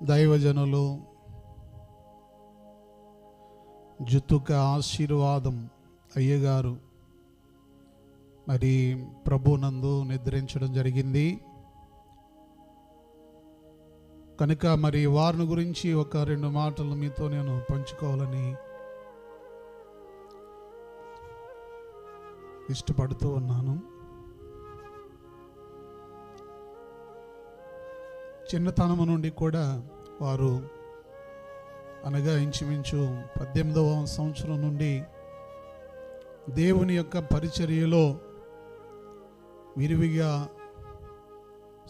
దైవజనులు జుతుక ఆశీర్వాదం అయ్యగారు మరి ప్రభునందు నిద్రించడం జరిగింది కనుక మరి వారిని గురించి ఒక 2 మాటలు మీతో నేను పంచుకోవాలని ఇష్టపడుతూ ఉన్నాను. చిన్నతనము నుండి కూడా వారు అనగా ఇంచుమించు 18వ సంవత్సరం నుండి దేవుని యొక్క పరిచర్యలో విరివిగా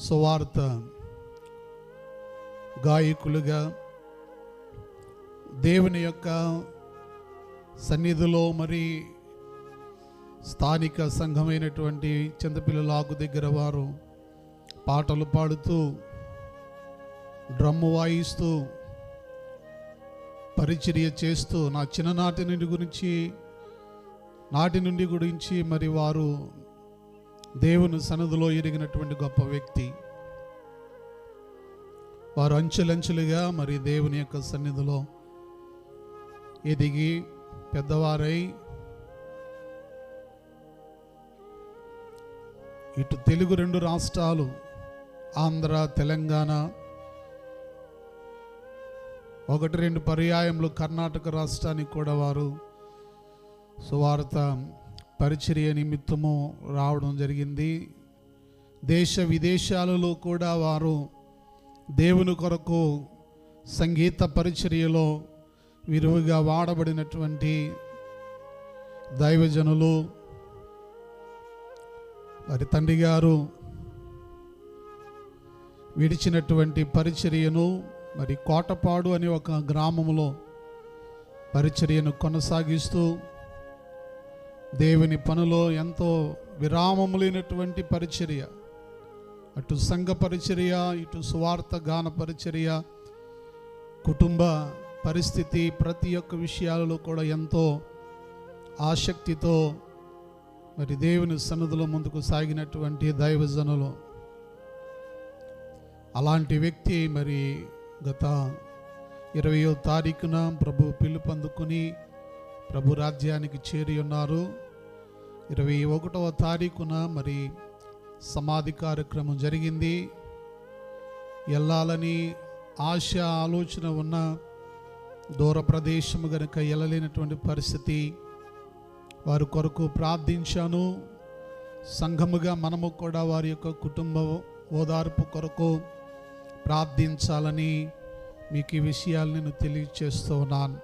సువార్త గాయకులుగా దేవుని యొక్క సన్నిధిలో మరి స్థానిక సంఘమైనటువంటి చింతపిల్లలాగు దగ్గర వారు పాటలు పాడుతూ డ్రమ్ము వాయిస్తూ పరిచర్య చేస్తూ నా చిన్ననాటి నుండి గురించి మరి వారు దేవుని సన్నిధిలో ఎరిగినటువంటి గొప్ప వ్యక్తి. వారు అంచెలంచెలుగా మరి దేవుని యొక్క సన్నిధిలో ఎదిగి పెద్దవారై ఇటు తెలుగు 2 రాష్ట్రాలు ఆంధ్ర తెలంగాణ 1-2 పర్యాయములు కర్ణాటక రాష్ట్రానికి కూడా వారు సువార్త పరిచర్య నిమిత్తము రావడం జరిగింది. దేశ విదేశాలలో కూడా వారు దేవుని కొరకు సంగీత పరిచర్యలో విరివిగా వాడబడినటువంటి దైవజనులు. వారి తండ్రి గారు విడిచినటువంటి పరిచర్యను మరి కోటపాడు అనే ఒక గ్రామంలో పరిచర్యను కొనసాగిస్తూ దేవుని పనిలో ఎంతో విరామము లేనటువంటి పరిచర్య, అటు సంఘ పరిచర్య, ఇటు సువార్త గాన పరిచర్య, కుటుంబ పరిస్థితి, ప్రతి ఒక్క విషయాలలో కూడా ఎంతో ఆసక్తితో మరి దేవుని సన్నిధిలో ముందుకు సాగినటువంటి దైవజనులు. అలాంటి వ్యక్తి మరి గత 20వ తారీఖున ప్రభు పిలుపొందుకుని ప్రభు రాజ్యానికి చేరి ఉన్నారు. 21వ తారీఖున మరి సమాధి కార్యక్రమం జరిగింది. వెళ్ళాలని ఆశ ఆలోచన ఉన్న దూర ప్రదేశము గనుక వెళ్ళలేనటువంటి పరిస్థితి. వారి కొరకు ప్రార్థించాను. సంఘముగా మనము కూడా వారి యొక్క కుటుంబ ఓదార్పు కొరకు ప్రార్థించాలని మీకు ఈ విషయాలు నేను తెలియజేస్తూ ఉన్నాను.